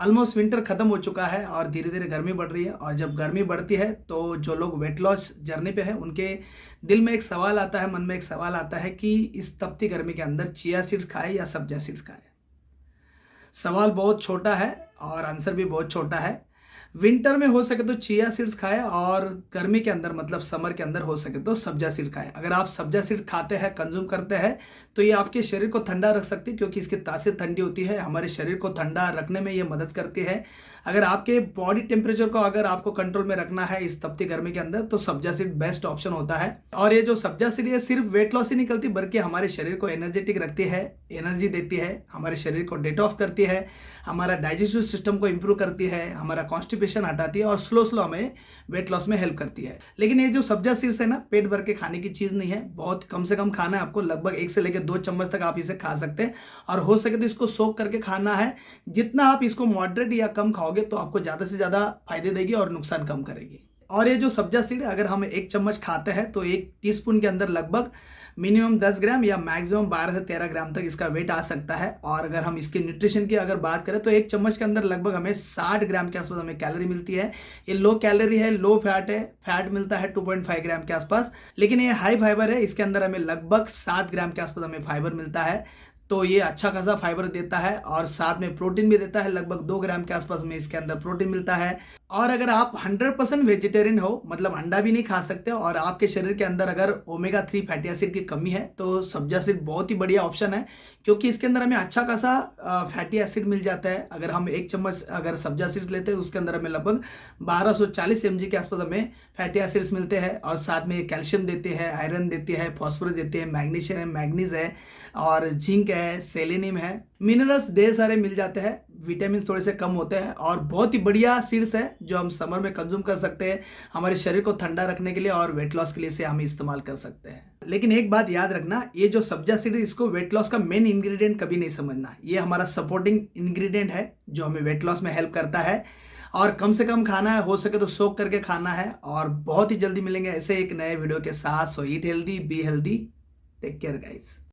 Almost winter खत्म हो चुका है और धीरे धीरे गर्मी बढ़ रही है। और जब गर्मी बढ़ती है तो जो लोग वेट लॉस जर्नी पे है उनके दिल में एक सवाल आता है, मन में एक सवाल आता है कि इस तपती गर्मी के अंदर चिया सीड्स खाए या सब्जा सीड्स खाए। सवाल बहुत छोटा है और आंसर भी बहुत छोटा है। विंटर में हो सके तो चिया सीड्स खाएं और गर्मी के अंदर मतलब समर के अंदर हो सके तो सब्जा सीड खाएं। अगर आप सब्जा सीड खाते हैं, कंज्यूम करते हैं, तो ये आपके शरीर को ठंडा रख सकती है क्योंकि इसकी तासीर ठंडी होती है, हमारे शरीर को ठंडा रखने में ये मदद करती है। अगर आपके बॉडी टेम्परेचर को अगर आपको कंट्रोल में रखना है इस तपती गर्मी के अंदर तो सब्जा सीड बेस्ट ऑप्शन होता है। और ये जो सब्जा सीड है सिर्फ वेट लॉस ही निकलती बल्कि हमारे शरीर को एनर्जेटिक रखती है, एनर्जी देती है, हमारे शरीर को डिटॉक्स करती है, हमारा डाइजेस्टिव सिस्टम को इंप्रूव करती है, हमारा कॉन्स्टिपेशन हटाती है और स्लो स्लो हमें वेट लॉस में हेल्प करती है। लेकिन ये जो सब्जा सीड्स है ना, पेट भर के खाने की चीज़ नहीं है, बहुत कम से कम खाना है आपको। लगभग 1 से लेकर 2 चम्मच तक आप इसे खा सकते हैं और हो सके तो इसको सोक करके खाना है। जितना आप इसको मॉडरेट या कम खाओगे तो आपको ज़्यादा से ज़्यादा फायदे देगी और नुकसान कम करेगी। और ये जो सब्जा सीड अगर हम 1 चम्मच खाते हैं तो 1 टीस्पून के अंदर लगभग मिनिमम 10 ग्राम या मैक्सिमम 12 से 13 ग्राम तक इसका वेट आ सकता है। और अगर हम इसके न्यूट्रिशन की अगर बात करें तो 1 चम्मच के अंदर लगभग हमें 60 ग्राम के आसपास हमें कैलोरी मिलती है। ये लो कैलोरी है, लो फैट है, फैट मिलता है 2.5 ग्राम के आसपास। लेकिन ये हाई फाइबर है, इसके अंदर हमें लगभग 7 ग्राम के आसपास हमें फाइबर मिलता है। तो ये अच्छा खासा फाइबर देता है और साथ में प्रोटीन भी देता है। लगभग 2 ग्राम के आसपास में इसके अंदर प्रोटीन मिलता है। और अगर आप 100% वेजिटेरियन हो, मतलब अंडा भी नहीं खा सकते और आपके शरीर के अंदर अगर ओमेगा 3 फैटी एसिड की कमी है तो सब्जा सीड बहुत ही बढ़िया ऑप्शन है क्योंकि इसके अंदर हमें अच्छा खासा फैटी एसिड मिल जाता है। अगर हम 1 चम्मच अगर सब्जा सीड्स लेते हैं तो उसके अंदर हमें लगभग 1240 mg के आसपास हमें फैटी एसिड्स मिलते हैं और साथ में कैल्शियम देते हैं, आयरन देते हैं, फॉस्फोरस देते हैं, मैग्नीशियम है, मैग्नीज है और जिंक है, सेलेनियम है, मिनरल्स ढेर सारे मिल जाते हैं, विटामिन थोड़े से कम होते हैं और बहुत ही बढ़िया सीड्स है जो हम समर में कंज्यूम कर सकते हैं हमारे शरीर को ठंडा रखने के लिए और वेट लॉस के लिए से हम इस्तेमाल कर सकते हैं। लेकिन एक बात याद रखना, ये जो सब्जा सीड है इसको वेट लॉस का मेन इंग्रेडिएंट कभी नहीं समझना। ये हमारा सपोर्टिंग इंग्रेडिएंट है जो हमें वेट लॉस में हेल्प करता है। और कम से कम खाना है, हो सके तो सोक करके खाना है। और बहुत ही जल्दी मिलेंगे ऐसे एक नए वीडियो के साथ। So eat healthy, be healthy, take care guys.